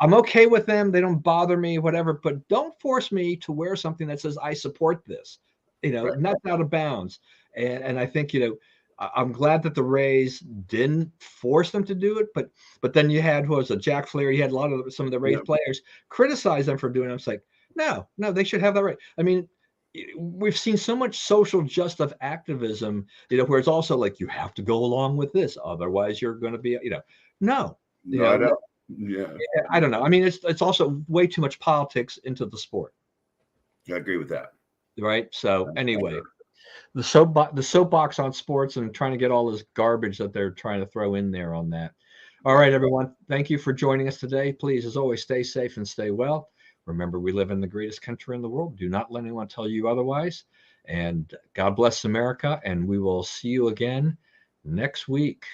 I'm okay with them, they don't bother me, whatever, but don't force me to wear something that says I support this. Not out of bounds. And I think, I'm glad that the Rays didn't force them to do it, but then you had, what was it, Jack Flair, you had a lot of some of the Rays players criticize them for doing it. I'm like, no, they should have that right. I mean, we've seen so much social justice activism, where it's also like, you have to go along with this, otherwise you're going to be, no. I don't. Yeah. I don't know. I mean, it's also way too much politics into the sport. I agree with that. Right. So anyway, the soapbox on sports and trying to get all this garbage that they're trying to throw in there on that. All right, everyone. Thank you for joining us today. Please, as always, stay safe and stay well. Remember, we live in the greatest country in the world. Do not let anyone tell you otherwise. And God bless America. And we will see you again next week.